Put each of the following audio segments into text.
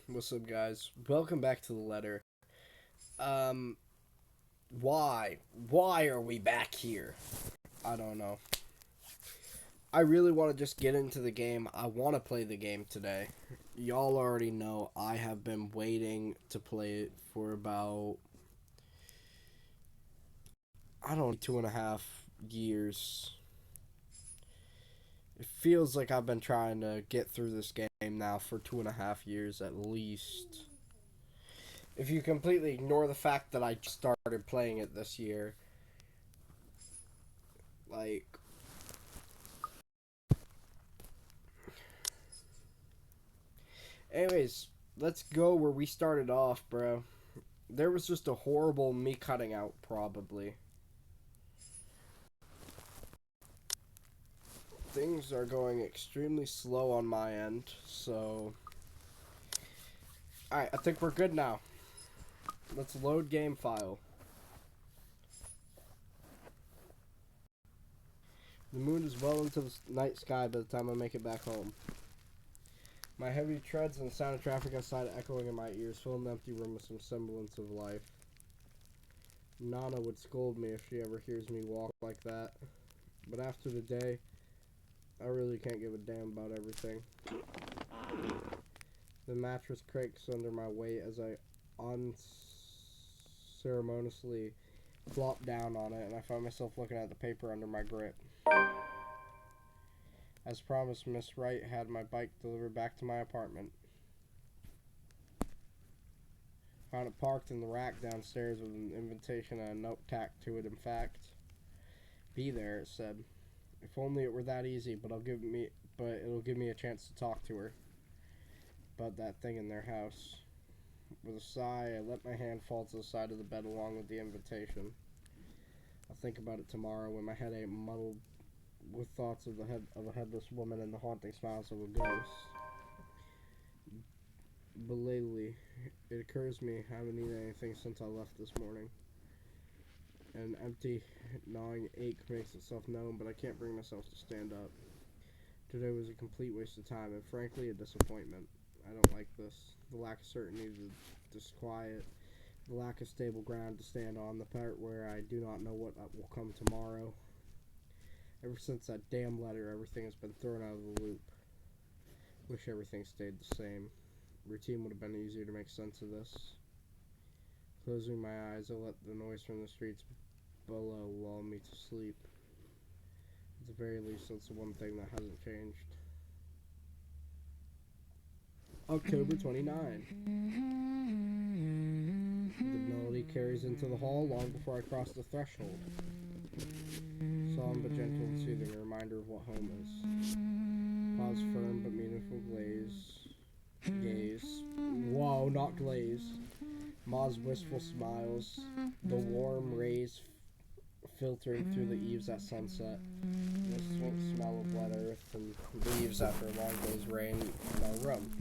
What's up, guys? Welcome back to the letter. Um, why? Why are we back here? I don't know. I really want to just get into the game. I want to play the game today. Y'all already know I have been waiting to play it for about, I don't know, 2.5 years. It feels like I've been trying to get through this game now for 2.5 years at least. If you completely ignore the fact that I started playing it this year, like, anyways, let's go where we started off, bro. There was just a horrible me cutting out, probably. Things are going extremely slow on my end, so... Alright, I think we're good now. Let's load game file. The moon is well into the night sky by the time I make it back home. My heavy treads and the sound of traffic outside echoing in my ears fill an empty room with some semblance of life. Nana would scold me if she ever hears me walk like that. But after the day, I really can't give a damn about everything. The mattress creaks under my weight as I unceremoniously flop down on it, and I find myself looking at the paper under my grip. As promised, Miss Wright had my bike delivered back to my apartment. Found it parked in the rack downstairs with an invitation and a note tacked to it. In fact, be there, it said. If only it were that easy, but it'll give me a chance to talk to her about that thing in their house. With a sigh, I let my hand fall to the side of the bed along with the invitation. I'll think about it tomorrow when my head ain't muddled with thoughts of a headless woman and the haunting smiles of a ghost. Belatedly, it occurs to me I haven't eaten anything since I left this morning. An empty, gnawing ache makes itself known, but I can't bring myself to stand up. Today was a complete waste of time, and frankly, a disappointment. I don't like this. The lack of certainty, the disquiet, the lack of stable ground to stand on, the part where I do not know what will come tomorrow. Ever since that damn letter, everything has been thrown out of the loop. Wish everything stayed the same. Routine would have been easier to make sense of this. Closing my eyes, I let the noise from the streets below lull me to sleep. At the very least, that's the one thing that hasn't changed. October 29. The melody carries into the hall long before I cross the threshold. Solemn but gentle and soothing, a reminder of what home is. Pa's firm but meaningful gaze. Whoa, not glaze. Ma's wistful smiles. The warm rays filtering through the eaves at sunset. The sweet smell of wet earth and leaves after a long day's rain in our room.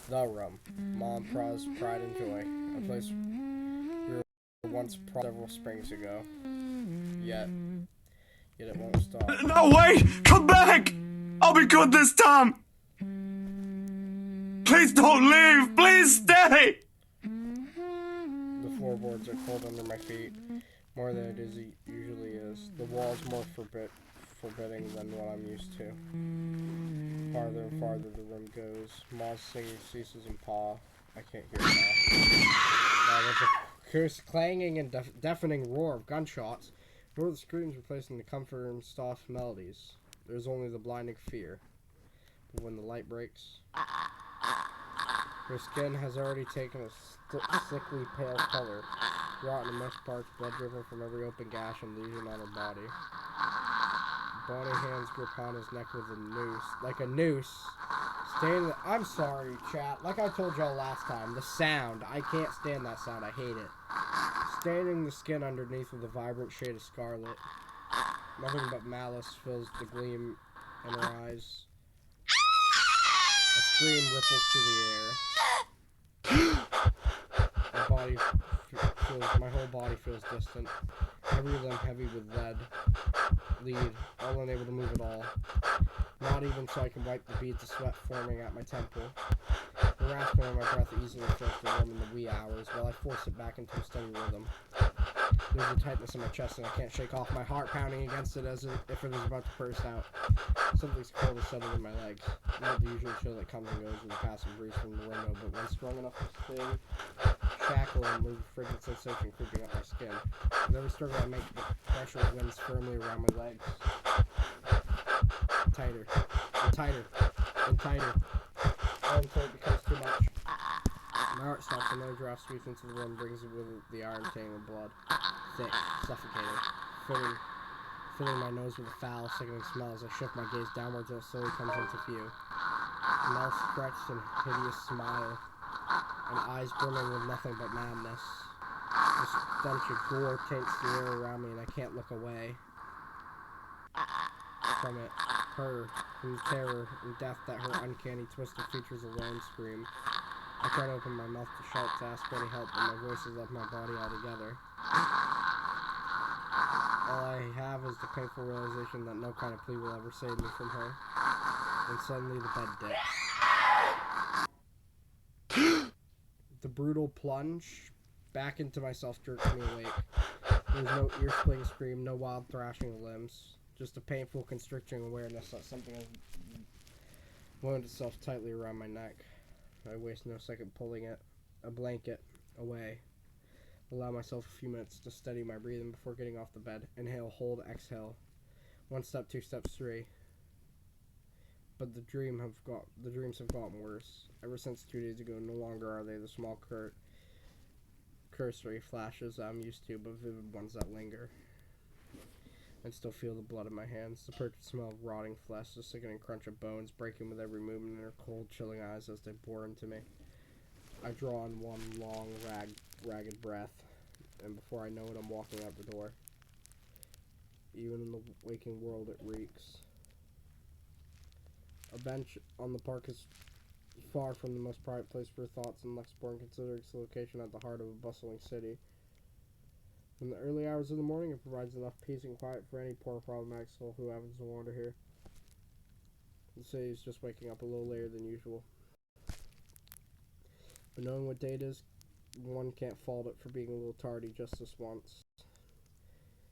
The room. Ma and Pa's pride and joy. A place we were once several springs ago. Yet it won't stop. No, wait! Come back! I'll be good this time! Please don't leave! Please stay! The floorboards are cold under my feet, more than it usually is. The wall's more forbidding than what I'm used to. Farther and farther the room goes. Ma's singing ceases in Pa. I can't hear it now. Now there's a fierce clanging and deafening roar of gunshots, nor the screams replacing the comfort and soft melodies. There's only the blinding fear. But when the light breaks, her skin has already taken a sickly pale color, rotten in most parts, blood dripping from every open gash and lesion on her body. Bony hands grip on his neck with a noose, like a noose. I'm sorry, chat. Like I told y'all last time, the sound. I can't stand that sound. I hate it. Staining the skin underneath with a vibrant shade of scarlet. Nothing but malice fills the gleam in her eyes. A scream ripples through the air. My whole body feels distant. Every limb heavy with lead, all unable to move at all. Not even so I can wipe the beads of sweat forming at my temple. The rasping on my breath easily fills the room in the wee hours, while I force it back into a steady rhythm. There's a tightness in my chest, and I can't shake off my heart pounding against it as if it is about to burst out. Something's cold is settled in my legs. Not the usual chill that comes and goes with the passing breeze from the window, but when strong enough to sting, shackle, and leave a frigid sensation creeping up my skin. With every struggle I make, the pressure of winds firmly around my legs. Tighter, and tighter, and tighter, all until it becomes too much. My heart stops and another draft sweeps into the room, brings with it the iron tang of blood. Thick, suffocating, filling my nose with a foul, sickening smell as I shift my gaze downwards and it slowly comes into view. A mouth stretched in a hideous smile, and eyes brimming with nothing but madness. The stench of gore taints the air around me, and I can't look away from it. Her, whose terror and death that her uncanny twisted features alone scream. I try to open my mouth to shout to ask for any help, but my voice has left my body altogether. All I have is the painful realization that no kind of plea will ever save me from her. And suddenly the bed dips. The brutal plunge back into myself jerks me awake. There's no ear-splitting scream, no wild thrashing of limbs. Just a painful, constricting awareness that something has wound itself tightly around my neck. I waste no second pulling a blanket, away. Allow myself a few minutes to steady my breathing before getting off the bed. Inhale, hold, exhale. 1 step, 2 steps, 3. But the dreams have gotten worse. Ever since 2 days ago, no longer are they the small cursory flashes I'm used to, but vivid ones that linger. I still feel the blood in my hands, the purged smell of rotting flesh, the sickening crunch of bones breaking with every movement in her cold, chilling eyes as they bore into me. I draw in one long, ragged breath, and before I know it, I'm walking out the door. Even in the waking world, it reeks. A bench on the park is far from the most private place for thoughts in Lexington, considering its location at the heart of a bustling city. In the early hours of the morning, it provides enough peace and quiet for any poor problematic soul who happens to wander here. The city is just waking up a little later than usual. But knowing what day it is, one can't fault it for being a little tardy just this once.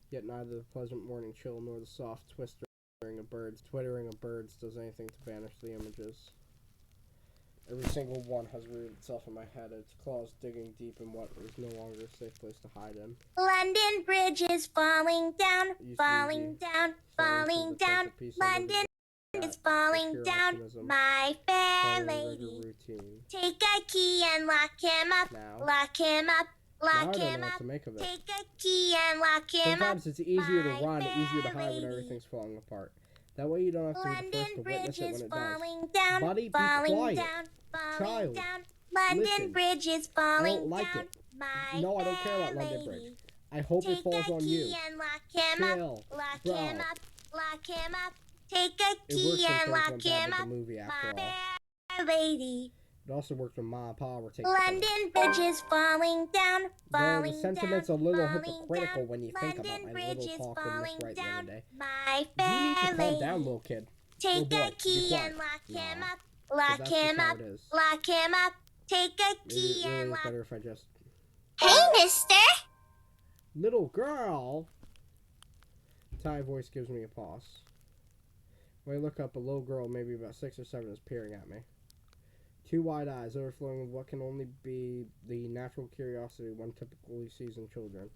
Yet neither the pleasant morning chill nor the soft twittering of birds does anything to banish the images. Every single one has reared itself in my head, its claws digging deep in what is no longer a safe place to hide in. London Bridge is falling down, falling down, falling down. London is falling down, my fair lady. Take a key and lock him up, lock him up, lock him up. Take a key and lock him up. Sometimes it's easier to run, easier to hide when everything's falling apart. That way you don't have to be the first to witness it when it does. Buddy, be quiet. Child, London Bridge is falling I don't like down. it. No, I don't care about London Bridge. I hope it falls on you. Chill, lock bro. him up, lock him up. Take a key and lock him up, my fair lady. It also worked when Ma and Pa were taking London Bridge is falling down, falling the sentiment's a little hypocritical down. when you think London about my Bridge little is talk in this right the down, other day. my You need to fair calm lady. down, little kid. Take boy, a key be and quiet. lock him up, So lock that's him just how up, it is. lock him up. Take a It key really and is lock. better if I just... Hey, mister! Little girl! Thai voice gives me a pause. When I look up, a little girl, maybe about 6 or 7, is peering at me. 2 wide eyes overflowing with what can only be the natural curiosity one typically sees in children.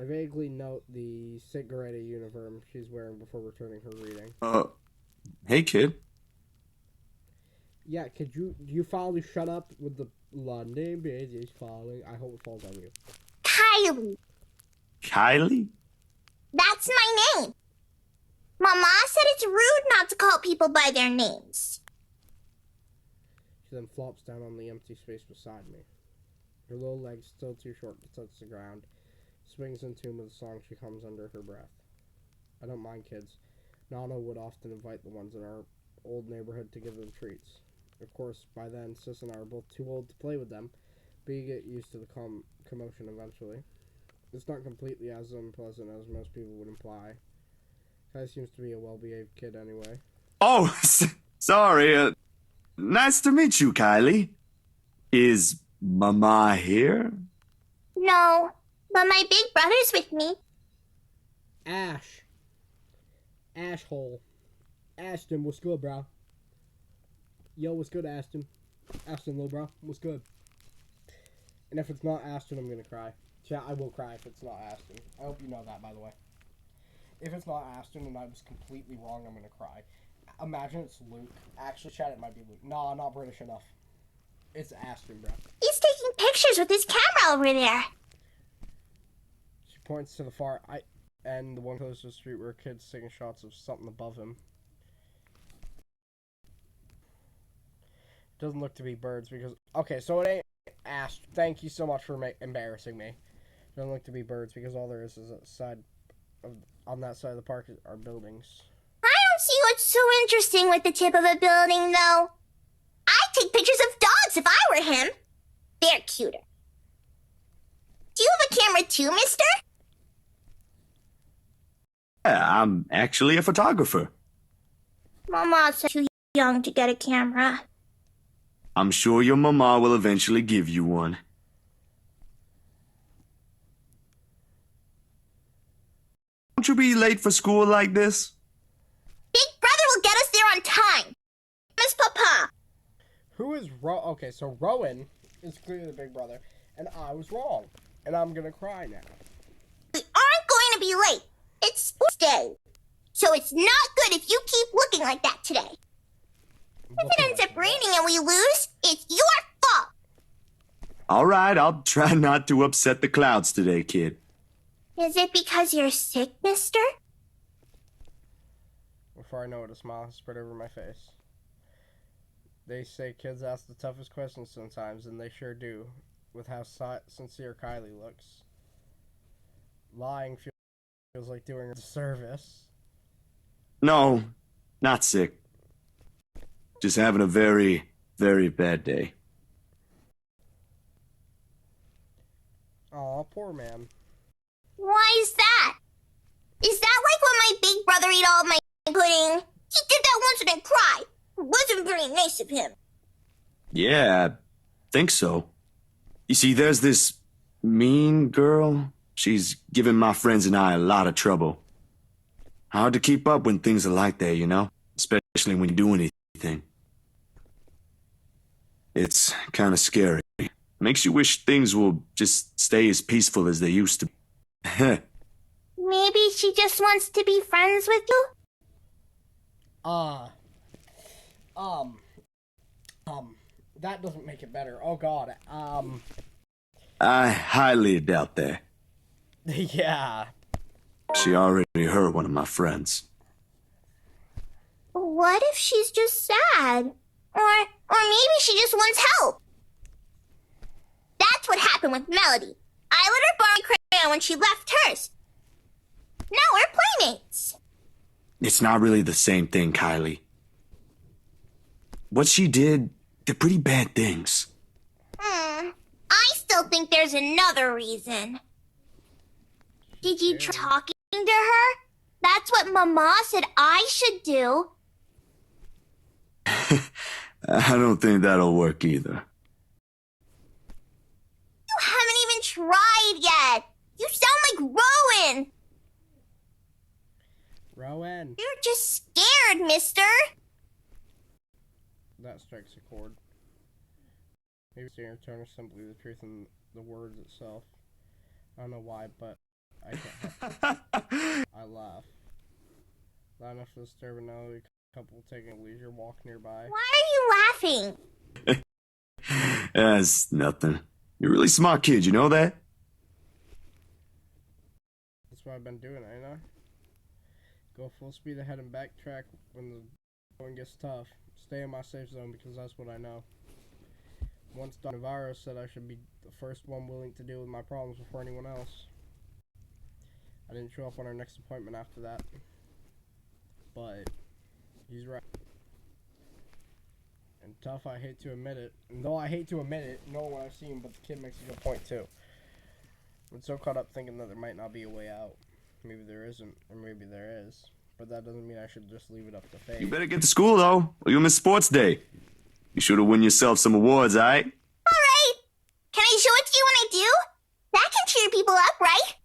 I vaguely note the cigarette uniform she's wearing before returning her reading. Hey kid. Yeah, could you finally shut up with the London Bridge is falling? I hope it falls on you. Kylie. Kylie? That's my name. Mama said it's rude not to call people by their names. She then flops down on the empty space beside me. Her little legs, still too short to touch the ground, swings in tune with a song she hums under her breath. I don't mind kids. Nana would often invite the ones in our old neighborhood to give them treats. Of course, by then, Sis and I are both too old to play with them, but you get used to the commotion eventually. It's not completely as unpleasant as most people would imply. Kai seems to be a well-behaved kid anyway. Oh, sorry. Nice to meet you, Kylie. Is Mama here? No, but my big brother's with me. Ash. Ashhole. Ashton, what's good, bro? Yo, what's good, Ashton? Ashton, little bro, what's good? And if it's not Ashton, I'm gonna cry. Chat, I will cry if it's not Ashton. I hope you know that, by the way. If it's not Ashton and I was completely wrong, I'm gonna cry. Imagine it's Luke. Actually, chat, it might be Luke. Nah, not British enough. It's Ashton, bro. He's taking pictures with his camera over there. She points to the far end, the one close to the street where kids taking shots of something above him. Doesn't look to be birds because... Okay, so it ain't Ash. Thank you so much for embarrassing me. Doesn't look to be birds because all there is a side of... On that side of the park are buildings. I don't see what's so interesting with the tip of a building, though. I'd take pictures of dogs if I were him. They're cuter. Do you have a camera too, mister? Yeah, I'm actually a photographer. Mama's too young to get a camera. I'm sure your mama will eventually give you one. Won't you be late for school like this? Big brother will get us there on time. Miss Papa. Who is Okay, so Rowan is clearly the big brother, and I was wrong. And I'm gonna cry now. We aren't going to be late. It's sports day. So it's not good if you keep looking like that today. If it ends up raining and we lose, it's your fault. All right, I'll try not to upset the clouds today, kid. Is it because you're sick, mister? Before I know it, a smile has spread over my face. They say kids ask the toughest questions sometimes, and they sure do, with how sincere Kylie looks. Lying feels like doing her a disservice. No, not sick. Just having a very, very bad day. Aw, poor man. Why is that? Is that like when my big brother ate all of my pudding? He did that once and then cried. It wasn't very nice of him. Yeah, I think so. You see, there's this mean girl. She's given my friends and I a lot of trouble. Hard to keep up when things are like that, you know? Especially when you do anything. It's kind of scary. Makes you wish things will just stay as peaceful as they used to be. Maybe she just wants to be friends with you? That doesn't make it better. Oh god, I highly doubt that. yeah. She already hurt one of my friends. What if she's just sad? Or maybe she just wants help. That's what happened with Melody. I let her borrow my crayon when she left hers. Now we're playmates. It's not really the same thing, Kylie. What she did, they're pretty bad things. I still think there's another reason. Did you try talking to her? That's what Mama said I should do. I don't think that'll work either. You haven't even tried yet. You sound like Rowan. Rowan. You're just scared, mister. That strikes a chord. Maybe it's your tone or simply the truth in the words itself. I don't know why, but I can't help it. I laugh. Loud enough to disturb an elderly couple taking a leisure walk nearby. Why are you laughing? That's nothing. You're a really smart kid, you know that? That's what I've been doing, ain't I? Go full speed ahead and backtrack when the going gets tough. Stay in my safe zone because that's what I know. Once Don Navarro said I should be the first one willing to deal with my problems before anyone else. I didn't show up on our next appointment after that. But he's right. And tough, I hate to admit it. And though I hate to admit it, no one I've seen, but the kid makes a good point too. I'm so caught up thinking that there might not be a way out. Maybe there isn't, or maybe there is. But that doesn't mean I should just leave it up to fate. You better get to school, though, or you'll miss sports day. You should have won yourself some awards, alright? Alright! Can I show it to you when I do? That can cheer people up, right?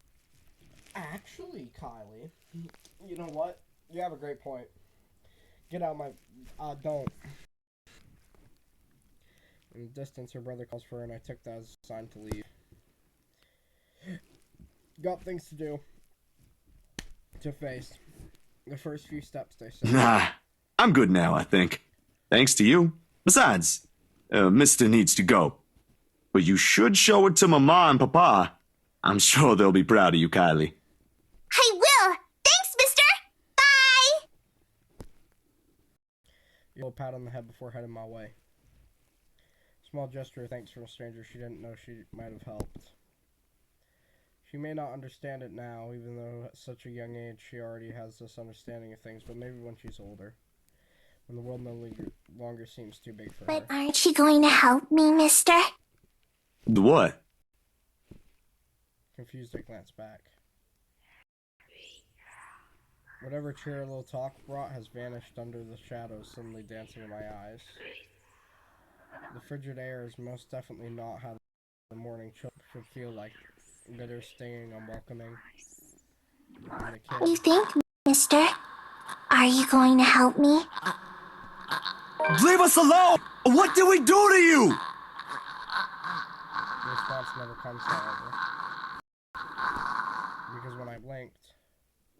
Actually, Kylie, you know what? You have a great point. Get out of my... don't. In the distance, her brother calls for her, and I took that as a sign to leave. Got things to do. To face. The first few steps, they say. Nah, I'm good now, I think. Thanks to you. Besides, Mister needs to go. But you should show it to Mama and Papa. I'm sure they'll be proud of you, Kylie. I will! Thanks, mister! Bye! A little pat on the head before heading my way. Small gesture of thanks from a stranger she didn't know she might have helped. She may not understand it now, even though at such a young age she already has this understanding of things, but maybe when she's older. When the world no longer seems too big for her. But aren't you going to help me, mister? What? Confused, I glanced back. Whatever cheer a little talk brought has vanished under the shadows suddenly dancing in my eyes. The frigid air is most definitely not how the morning chill should feel like. Bitter, stinging, unwelcoming. And the kid, You think, mister? Are you going to help me? Leave us alone! What did we do to you? the response never comes, however. Because when I blinked,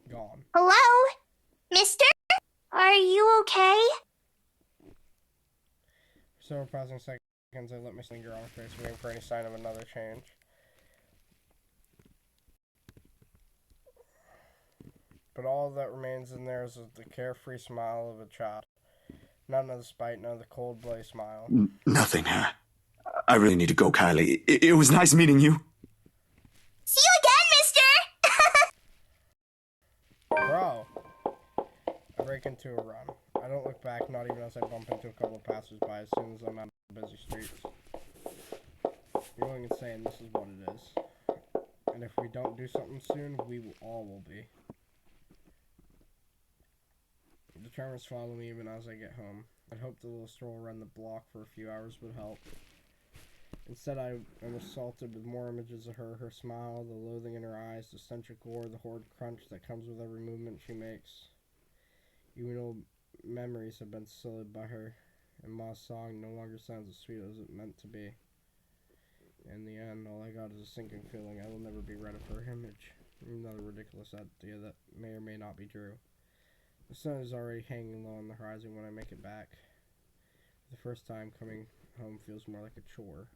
gone. Hello? Mister? Are you okay? For several passing seconds, I let my finger on her face, waiting for any sign of another change. But all that remains in there is the carefree smile of a child. None of the spite, none of the cold, bloody smile. Nothing, huh? I really need to go, Kylie. It was nice meeting you. See you again, mister! Bro! I break into a run. I don't look back, not even as I bump into a couple of passersby as soon as I'm out of the busy streets. You're going insane, this is what it is. And if we don't do something soon, we all will be. The tremors follow me even as I get home. I'd hoped the little stroll around the block for a few hours would help. Instead, I am assaulted with more images of her, her smile, the loathing in her eyes, the stench of gore, the horrid crunch that comes with every movement she makes. Even old memories have been sullied by her, and Ma's song no longer sounds as sweet as it meant to be. In the end, all I got is a sinking feeling I will never be rid of her image. Another ridiculous idea that may or may not be true. The sun is already hanging low on the horizon when I make it back. For the first time, coming home feels more like a chore.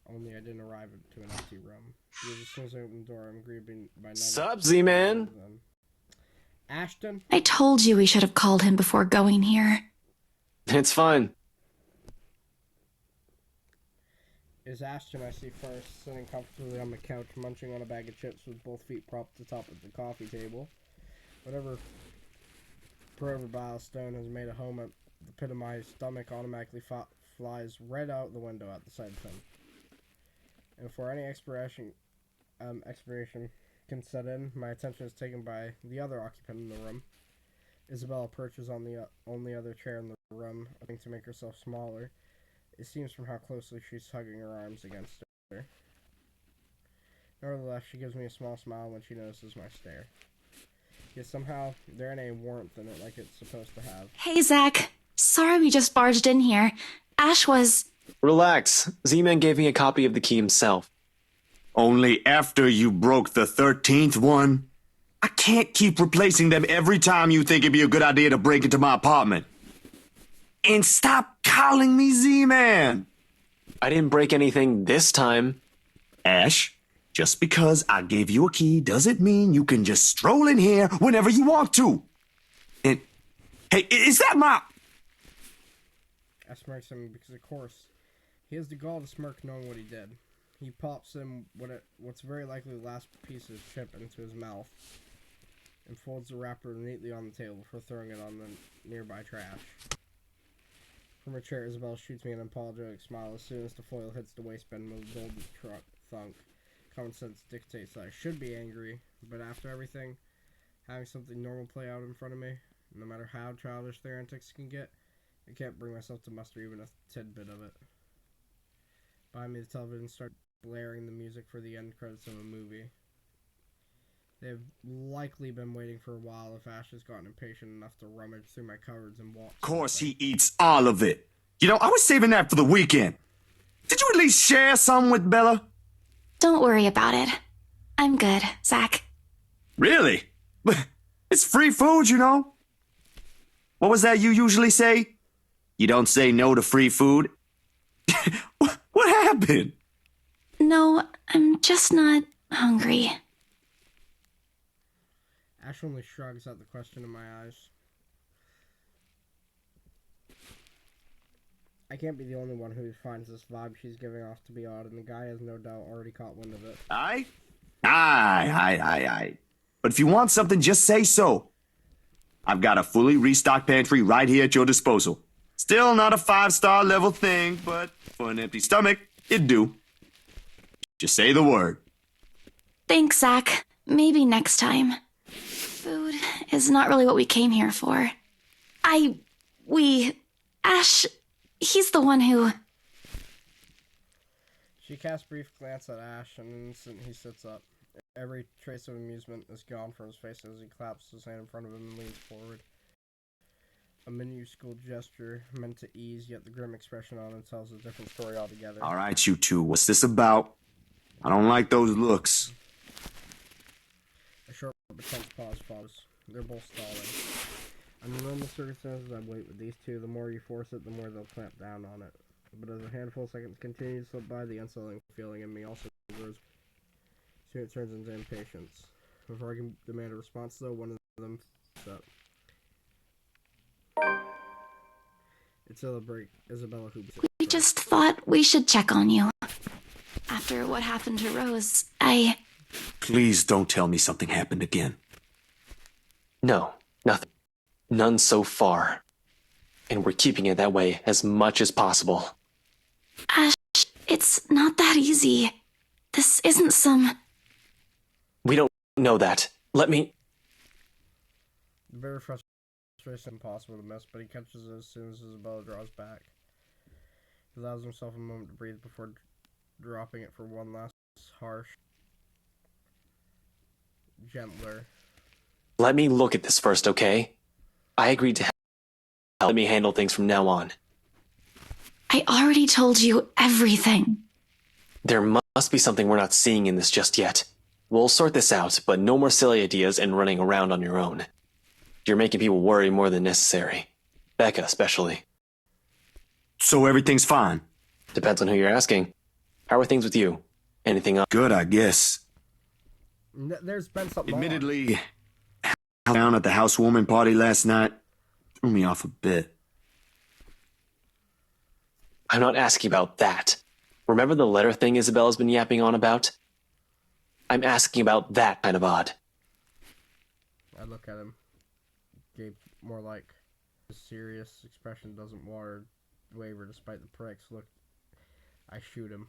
Only I didn't arrive to an empty room. Because as soon as I open the door, I'm greeted by another... Sup, Z-Man? Ashton? I told you we should have called him before going here. It's fine. Is Ashton I see first, sitting comfortably on the couch, munching on a bag of chips with both feet propped atop of the coffee table. Whatever proverbial stone has made a home at the pit of my stomach automatically flies right out the window at the sight of him. And before any expiration can set in, my attention is taken by the other occupant in the room. Isabella perches on the only other chair in the room, hoping to make herself smaller. It seems from how closely she's hugging her arms against her. Nevertheless, she gives me a small smile when she notices my stare. Yet somehow, there ain't any warmth in it like it's supposed to have. Hey, Zach. Sorry we just barged in here. Ash was... Relax. Z-Man gave me a copy of the key himself. Only after you broke the 13th one? I can't keep replacing them every time you think it'd be a good idea to break into my apartment. And stop calling me Z-Man! I didn't break anything this time. Ash, just because I gave you a key doesn't mean you can just stroll in here whenever you want to. And, hey, is that my... I smirks at him because, of course, he has the gall to smirk knowing what he did. He pops him what's very likely the last piece of chip into his mouth and folds the wrapper neatly on the table before throwing it on the nearby trash. From her chair, Isabel shoots me an apologetic smile as soon as the foil hits the waistband with a dull thunk. Common sense dictates that I should be angry, but after everything, having something normal play out in front of me, no matter how childish their antics can get, I can't bring myself to muster even a tidbit of it. Behind me, the television started blaring the music for the end credits of a movie. They've likely been waiting for a while if Ash has gotten impatient enough to rummage through my cupboards and watch. Of course he eats all of it. You know, I was saving that for the weekend. Did you at least share some with Bella? Don't worry about it. I'm good, Zach. Really? It's free food, you know. What was that you usually say? You don't say no to free food? What happened? No, I'm just not hungry. Ash only shrugs at the question in my eyes. I can't be the only one who finds this vibe she's giving off to be odd, and the guy has no doubt already caught wind of it. Aye. But if you want something, just say so. I've got a fully restocked pantry right here at your disposal. Still not a 5-star level thing, but for an empty stomach, it'd do. Just say the word. Thanks, Zach. Maybe next time. Food is not really what we came here for. Ash, he's the one who... She casts a brief glance at Ash, and in an instant he sits up. Every trace of amusement is gone from his face as he claps his hand in front of him and leans forward. A minuscule gesture meant to ease, yet the grim expression on him tells a different story altogether. All right, you two, what's this about? I don't like those looks. A short but tense pause follows. They're both stalling. Under normal circumstances, I'd wait with these two. The more you force it, the more they'll clamp down on it. But as a handful of seconds continue to slip by, the unsettling feeling in me also grows. Soon it turns into impatience. Before I can demand a response, though, one of them f***s up. It's Isabella who... We just thought we should check on you. After what happened to Rose, Please don't tell me something happened again. No, nothing. None so far. And we're keeping it that way as much as possible. Ash, it's not that easy. This isn't some... We don't know that. Let me... The bitter frustration impossible to miss, but he catches it as soon as Isabella draws back. He allows himself a moment to breathe before dropping it for one last harsh, gentler. Let me look at this first, okay? I agreed to let me handle things from now on. I already told you everything. There must be something we're not seeing in this just yet. We'll sort this out, but no more silly ideas and running around on your own. You're making people worry more than necessary. Becca, especially. So everything's fine? Depends on who you're asking. How are things with you? Anything else? Good, I guess. There's been something Admittedly, down at the housewarming party last night threw me off a bit. I'm not asking about that. Remember the letter thing Isabella's been yapping on about? I'm asking about that kind of odd. I look at him. Gabe, more like his serious expression doesn't waver despite the pricks. Look, I shoot him.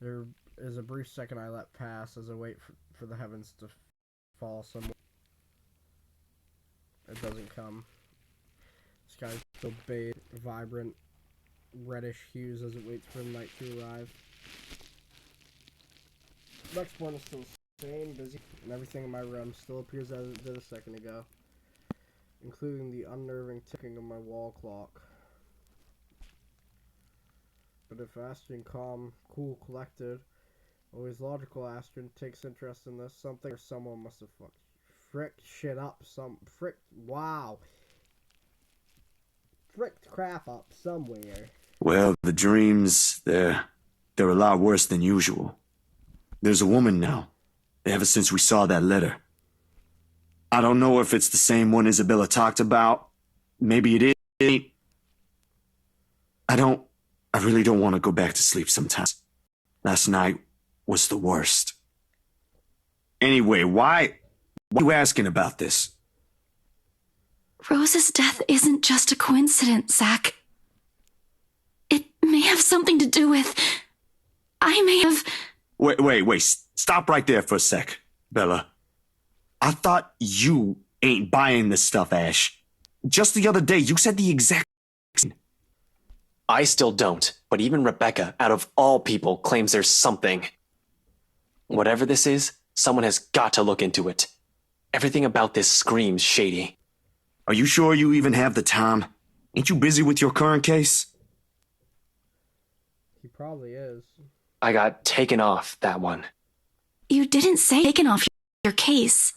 There is a brief second I let pass as I wait for the heavens to fall somewhere. It doesn't come. The sky is still bathed, vibrant, reddish hues as it waits for the night to arrive. Next morning is still the same, busy, and everything in my room still appears as it did a second ago, including the unnerving ticking of my wall clock. But if Ashton, calm, cool, collected, always logical Ashton takes interest in this, something or someone must have fricked shit up fricked crap up somewhere. Well, the dreams, they're a lot worse than usual. There's a woman now, ever since we saw that letter. I don't know if it's the same one Isabella talked about. Maybe it is. I really don't want to go back to sleep sometimes. Last night was the worst. Anyway, why are you asking about this? Rose's death isn't just a coincidence, Zach. It may have something to do with... I may have... Wait, stop right there for a sec, Bella. I thought you ain't buying this stuff, Ash. Just the other day, you said the exact... I still don't, but even Rebecca, out of all people, claims there's something. Whatever this is, someone has got to look into it. Everything about this screams shady. Are you sure you even have the time? Ain't you busy with your current case? He probably is. I got taken off that one. You didn't say taken off your case.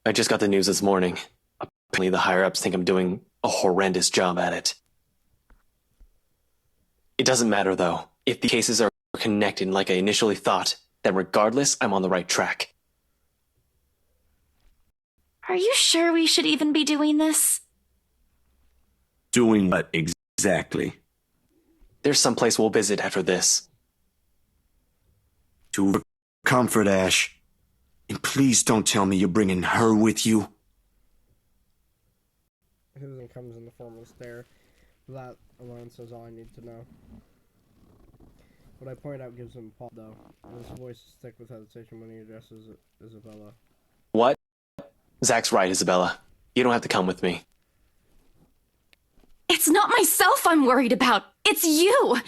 I just got the news this morning. Apparently the higher-ups think I'm doing a horrendous job at it. It doesn't matter, though. If the cases are connected like I initially thought, then regardless, I'm on the right track. Are you sure we should even be doing this? Doing what exactly? There's some place we'll visit after this. To comfort, Ash. And please don't tell me you're bringing her with you. Susan comes in the form of a stare. That alone says all I need to know. What I point out gives him a pause, though, and his voice is thick with hesitation when he addresses Isabella. What? Zach's right, Isabella. You don't have to come with me. It's not myself I'm worried about. It's you.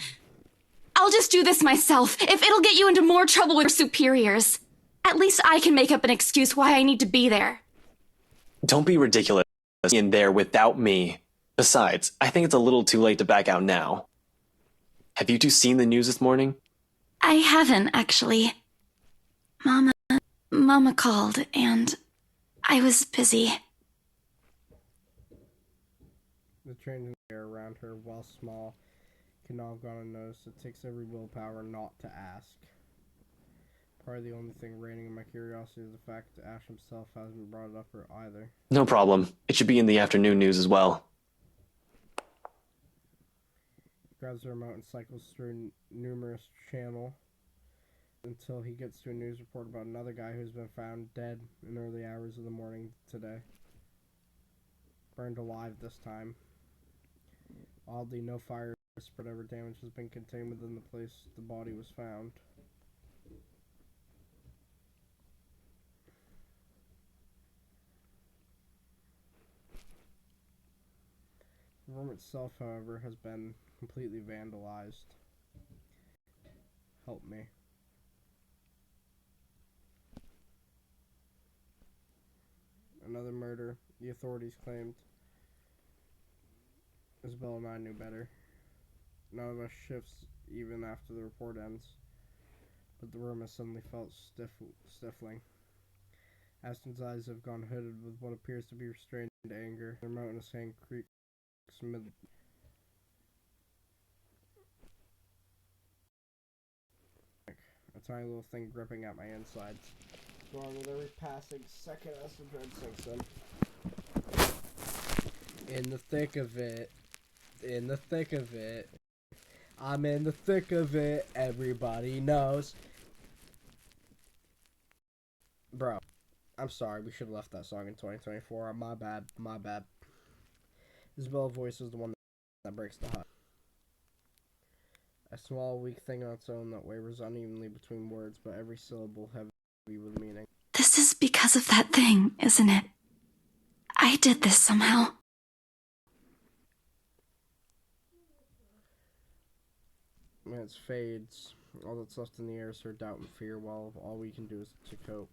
I'll just do this myself, if it'll get you into more trouble with your superiors. At least I can make up an excuse why I need to be there. Don't be ridiculous in there without me. Besides, I think it's a little too late to back out now. Have you two seen the news this morning? I haven't, actually. Mama called, and I was busy. The change in the air around her, while small, cannot have gone unnoticed. It takes every willpower not to ask. Probably the only thing reigning in my curiosity is the fact that Ash himself hasn't brought it up or either. No problem. It should be in the afternoon news as well. Grabs the remote and cycles through numerous channels until he gets to a news report about another guy who's been found dead in early hours of the morning today. Burned alive this time. Oddly, no fire or whatever damage has been contained within the place the body was found. The room itself, however, has been completely vandalized. Help me. Another murder, the authorities claimed. Isabella and I knew better. None of us shifts even after the report ends. But the room has suddenly felt stifling. Aston's eyes have gone hooded with what appears to be restrained anger. The remote in his hand creaks amid a tiny little thing gripping at my insides. Growing with every passing second as the dread sinks in. In the thick of it. In the thick of it. I'm in the thick of it. Everybody knows. Bro, I'm sorry. We should have left that song in 2024. My bad. My bad. Isabella's voice is the one that breaks the hush. A small, weak thing on its own that wavers unevenly between words, but every syllable heavy with meaning. This is because of that thing, isn't it? I did this somehow. Minutes fades. All that's left in the air is her doubt and fear, while all we can do is to cope.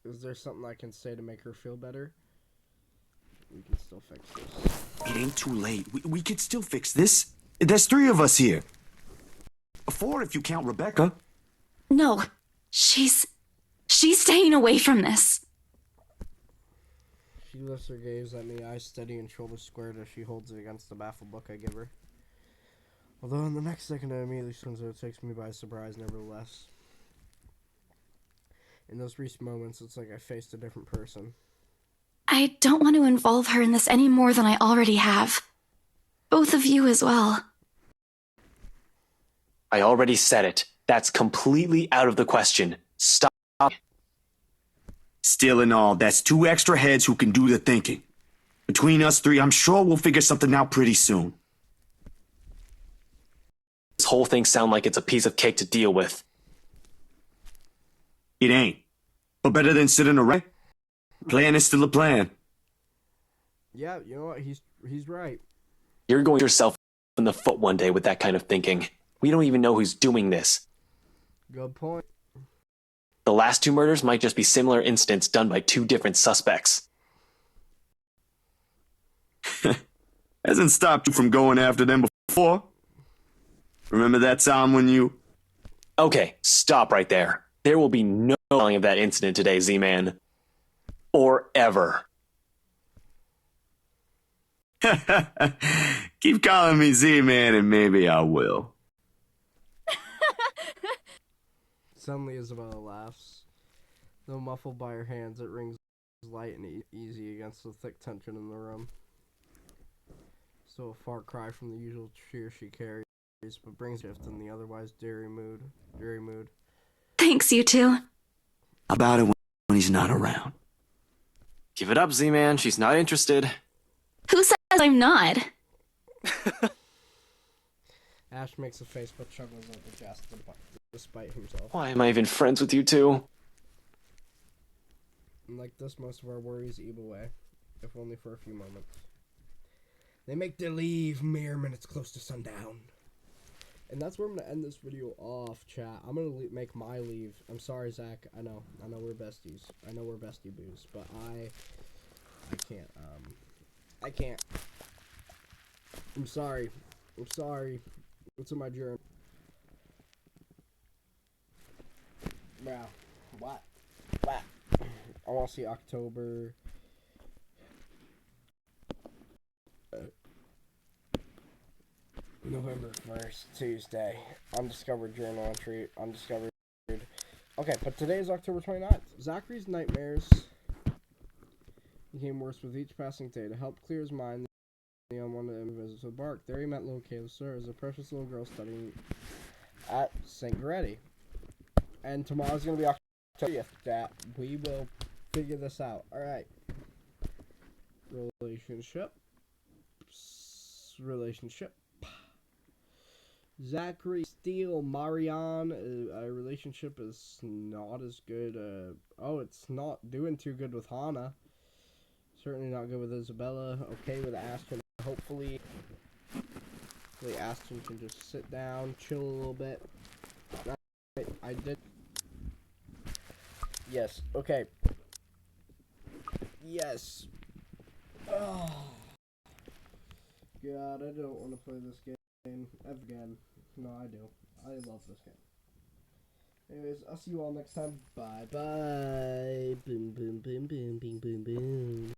Is there something I can say to make her feel better? We can still fix this. It ain't too late. We could still fix this. There's 3 of us here. 4 if you count Rebecca. No, she's staying away from this. She lifts her gaze at me, eyes steady and shoulders squared as she holds it against the baffled look I give her. Although in the next second I immediately swings it takes me by surprise nevertheless. In those brief moments, it's like I faced a different person. I don't want to involve her in this any more than I already have. Both of you as well. I already said it. That's completely out of the question. Stop. Still in all, that's 2 extra heads who can do the thinking. Between us 3, I'm sure we'll figure something out pretty soon. This whole thing sound like it's a piece of cake to deal with. It ain't. But better than sitting around. Plan is still a plan. Yeah, you know what? He's right. You're going yourself in the foot one day with that kind of thinking. We don't even know who's doing this. Good point. The last 2 murders might just be similar incidents done by 2 different suspects. Hasn't stopped you from going after them before. Remember that time when you... Okay, stop right there. There will be no telling of that incident today, Z-Man. Or ever. Keep calling me Z-Man and maybe I will. Suddenly Isabella laughs. Though muffled by her hands, it rings light and easy against the thick tension in the room. Still a far cry from the usual cheer she carries, but brings shift in the otherwise dreary mood. Thanks, you two. How about it when he's not around? Give it up, Z-Man. She's not interested. Who says I'm not? Ash makes a face but chuckles at the jest despite himself. Why am I even friends with you two? And like this, most of our worries ebb away, if only for a few moments. They make their leave mere minutes close to sundown. And that's where I'm going to end this video off, chat. I'm going to make my leave. I'm sorry, Zach. I know we're besties. I know we're bestie boos. But I can't. I'm sorry. What's in my journal? Wow. What? I want to see October... November 1st, Tuesday. Undiscovered journal entry. Undiscovered. Okay, but today is October 29th. Zachary's nightmares became worse with each passing day. To help clear his mind, Leon wanted him to visit the Bark. There he met little Kayla Sir, a precious little girl studying at St. Goretti. And tomorrow's going to be October 30th. That we will figure this out. Alright. Relationship. Zachary Steele, Marianne, a relationship is not as good. It's not doing too good with Hannah. Certainly not good with Isabella. Okay with Ashton. Hopefully Ashton can just sit down, chill a little bit. I did. Yes. Okay. Yes. Oh. God, I don't want to play this game again. No, I do. I love this game. Anyways, I'll see you all next time. Bye bye. Boom boom boom boom boom boom boom.